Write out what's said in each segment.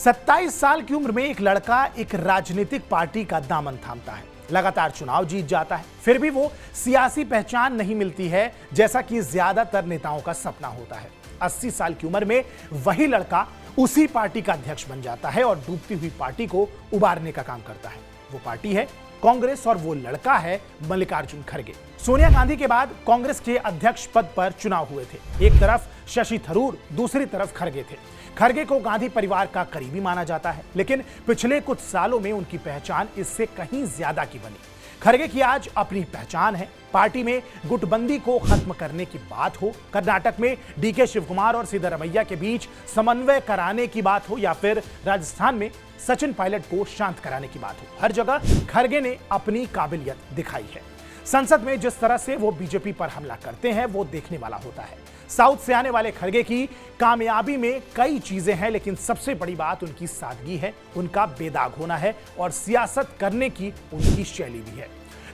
27 साल की उम्र में एक लड़का एक राजनीतिक पार्टी का दामन थामता है, लगातार चुनाव जीत जाता है, फिर भी वो सियासी पहचान नहीं मिलती है जैसा कि ज्यादातर नेताओं का सपना होता है। 80 साल की उम्र में वही लड़का उसी पार्टी का अध्यक्ष बन जाता है और डूबती हुई पार्टी को उबारने का काम करता है। वो पार्टी है कांग्रेस और वो लड़का है मल्लिकार्जुन खड़गे। सोनिया गांधी के बाद कांग्रेस के अध्यक्ष पद पर चुनाव हुए थे। एक तरफ शशि थरूर, दूसरी तरफ खड़गे थे। खड़गे को गांधी परिवार का करीबी माना जाता है, लेकिन पिछले कुछ सालों में उनकी पहचान इससे कहीं ज्यादा की बनी। खड़गे की आज अपनी पहचान है। पार्टी में गुटबंदी को खत्म करने की बात हो, कर्नाटक में डीके शिवकुमार और सिद्धरमैया के बीच समन्वय कराने की बात हो, या फिर राजस्थान में सचिन पायलट को शांत कराने की बात हो, हर जगह खड़गे ने अपनी काबिलियत दिखाई है। संसद में जिस तरह से वो बीजेपी पर हमला करते हैं वो देखने वाला होता है। साउथ से आने वाले खड़गे की कामयाबी में कई चीजें हैं, लेकिन सबसे बड़ी बात उनकी सादगी है, उनका बेदाग होना है और सियासत करने की उनकी शैली भी है।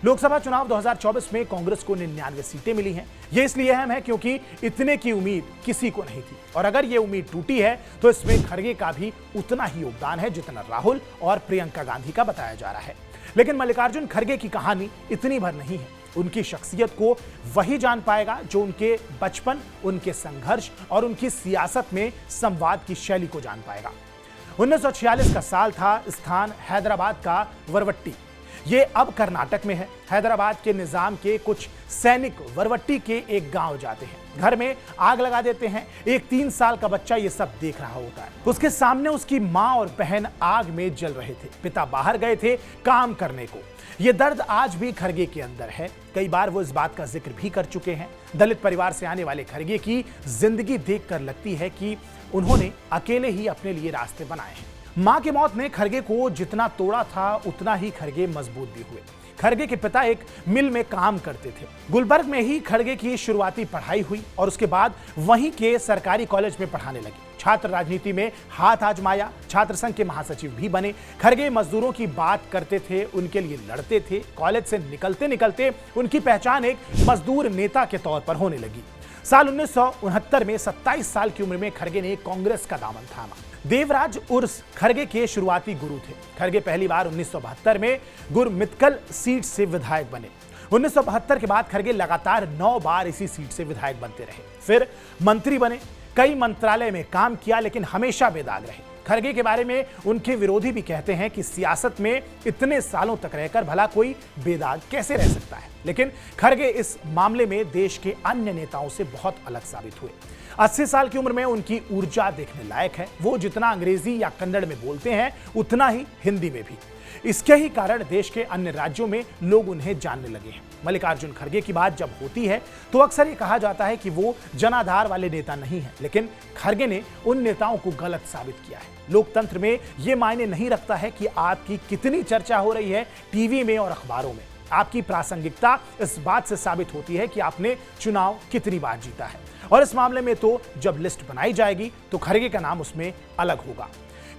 लोकसभा चुनाव 2024 में कांग्रेस को 99 सीटें मिली हैं। ये इसलिए अहम है क्योंकि इतने की उम्मीद किसी को नहीं थी, और अगर ये उम्मीद टूटी है तो इसमें खड़गे का भी उतना ही योगदान है जितना राहुल और प्रियंका गांधी का बताया जा रहा है। लेकिन मल्लिकार्जुन खड़गे की कहानी इतनी भर नहीं है। उनकी शख्सियत को वही जान पाएगा जो उनके बचपन, उनके संघर्ष और उनकी सियासत में संवाद की शैली को जान पाएगा। 1946 का साल था, स्थान हैदराबाद का वरवट्टी। ये अब कर्नाटक में है। हैदराबाद के निजाम के कुछ सैनिक वरवट्टी के एक गांव जाते हैं, घर में आग लगा देते हैं। एक 3 साल का बच्चा ये सब देख रहा होता है। उसके सामने उसकी माँ और बहन आग में जल रहे थे। पिता बाहर गए थे काम करने को। ये दर्द आज भी खड़गे के अंदर है। कई बार वो इस बात का जिक्र भी कर चुके हैं। दलित परिवार से आने वाले खड़गे की जिंदगी देखकर लगती है कि उन्होंने अकेले ही अपने लिए रास्ते बनाए हैं। मां की मौत ने खड़गे को जितना तोड़ा था उतना ही खड़गे मजबूत भी हुए। खड़गे के पिता एक मिल में काम करते थे। गुलबर्ग में ही खड़गे की शुरुआती पढ़ाई हुई और उसके बाद वहीं के सरकारी कॉलेज में पढ़ाने लगे। छात्र राजनीति में हाथ आजमाया, छात्र संघ के महासचिव भी बने। खड़गे मजदूरों की बात करते थे, उनके लिए लड़ते थे। कॉलेज से निकलते निकलते उनकी पहचान एक मजदूर नेता के तौर पर होने लगी। साल 1969 में 27 साल की उम्र में खड़गे ने कांग्रेस का दामन थामा। देवराज उर्स खड़गे के शुरुआती गुरु थे। खड़गे पहली बार 1972 में गुरमितकल सीट से विधायक बने। 1972 के बाद खड़गे लगातार 9 बार इसी सीट से विधायक बनते रहे। फिर मंत्री बने, कई मंत्रालय में काम किया, लेकिन हमेशा बेदाग रहे। खड़गे के बारे में उनके विरोधी भी कहते हैं कि सियासत में इतने सालों तक रहकर भला कोई बेदाग कैसे रह सकता है। लेकिन खड़गे इस मामले में देश के अन्य नेताओं से बहुत अलग साबित हुए। 80 साल की उम्र में उनकी ऊर्जा देखने लायक है। वो जितना अंग्रेजी या कन्नड़ में बोलते हैं उतना ही हिंदी में भी। इसके ही कारण देश के अन्य राज्यों में लोग उन्हें जानने लगे हैं। मल्लिकार्जुन खड़गे की बात जब होती है तो अक्सर ये कहा जाता है कि वो जनाधार वाले नेता नहीं है, लेकिन खड़गे ने उन नेताओं को गलत साबित किया है। लोकतंत्र में ये मायने नहीं रखता है कि आपकी कितनी चर्चा हो रही है टीवी में और अखबारों में। आपकी प्रासंगिकता इस बात से साबित होती है कि आपने चुनाव कितनी बार जीता है, और इस मामले में तो जब लिस्ट बनाई जाएगी तो खड़गे का नाम उसमें अलग होगा।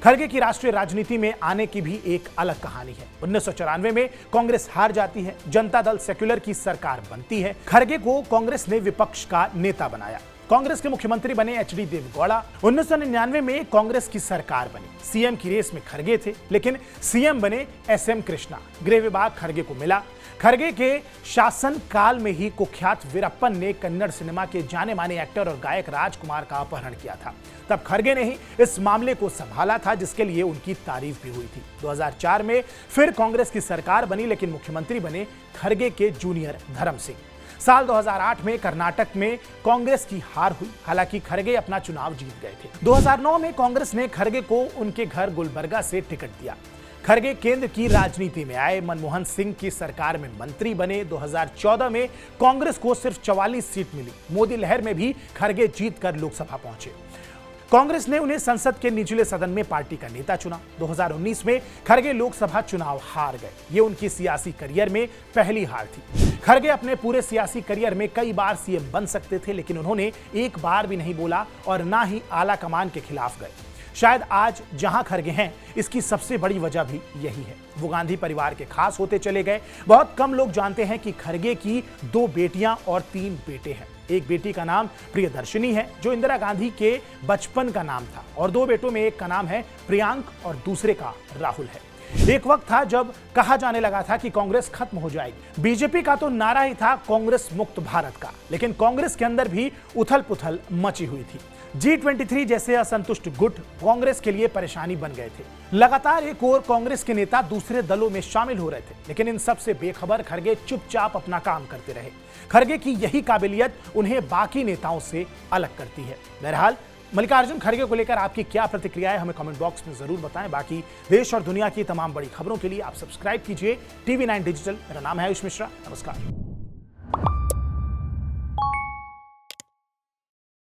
खड़गे की राष्ट्रीय राजनीति में आने की भी एक अलग कहानी है। 1994 में कांग्रेस हार जाती है, जनता दल सेक्युलर की सरकार बनती है। खड़गे को कांग्रेस ने विपक्ष का नेता बनाया। कांग्रेस के मुख्यमंत्री बने एचडी देवेगौड़ा। 1999 में कांग्रेस की सरकार बनी। सीएम की रेस में खड़गे थे, लेकिन सीएम बने एसएम कृष्णा। गृह विभाग खड़गे को मिला। खड़गे के शासन काल में ही कुख्यात वीरप्पन ने कन्नड़ सिनेमा के जाने माने एक्टर और गायक राजकुमार का अपहरण किया था। तब खड़गे ने ही इस मामले को संभाला था, जिसके लिए उनकी तारीफ भी हुई थी। 2004 में फिर कांग्रेस की सरकार बनी, लेकिन मुख्यमंत्री बने खड़गे के जूनियर धर्म सिंह। साल 2008 में कर्नाटक में कांग्रेस की हार हुई, हालांकि खड़गे अपना चुनाव जीत गए थे। 2009 में कांग्रेस ने खड़गे को उनके घर गुलबर्गा से टिकट दिया। खड़गे केंद्र की राजनीति में आए, मनमोहन सिंह की सरकार में मंत्री बने। 2014 में कांग्रेस को सिर्फ 44 सीट मिली। मोदी लहर में भी खड़गे जीतकर लोकसभा पहुंचे। कांग्रेस ने उन्हें संसद के निचले सदन में पार्टी का नेता चुना। 2019 में खड़गे लोकसभा चुनाव हार गए। ये उनकी सियासी करियर में पहली हार थी। खड़गे अपने पूरे सियासी करियर में कई बार सीएम बन सकते थे, लेकिन उन्होंने एक बार भी नहीं बोला और ना ही आला कमान के खिलाफ गए। शायद आज जहां खड़गे हैं इसकी सबसे बड़ी वजह भी यही है। वो गांधी परिवार के खास होते चले गए। बहुत कम लोग जानते हैं कि खड़गे की 2 बेटियां और 3 बेटे हैं। एक बेटी का नाम प्रियदर्शिनी है, जो इंदिरा गांधी के बचपन का नाम था, और 2 बेटों में एक का नाम है प्रियांक और दूसरे का राहुल है। एक वक्त था जब कहा जाने लगा था कि कांग्रेस खत्म हो जाएगी। बीजेपी का तो नारा ही था कांग्रेस मुक्त भारत का, लेकिन कांग्रेस के अंदर भी उथल पुथल मची हुई थी। G23 जैसे असंतुष्ट गुट कांग्रेस के लिए परेशानी बन गए थे। लगातार एक और कांग्रेस के नेता दूसरे दलों में शामिल हो रहे थे, लेकिन इन सब से बेखबर खड़गे चुपचाप अपना काम करते रहे। खड़गे की यही काबिलियत उन्हें बाकी नेताओं से अलग करती है। बहरहाल मल्लिकार्जुन खड़गे को लेकर आपकी क्या प्रतिक्रिया है, हमें कमेंट बॉक्स में जरूर बताएं। बाकी देश और दुनिया की तमाम बड़ी खबरों के लिए आप सब्सक्राइब कीजिए TV9 डिजिटल। मेरा नाम है आयुष मिश्रा। नमस्कार।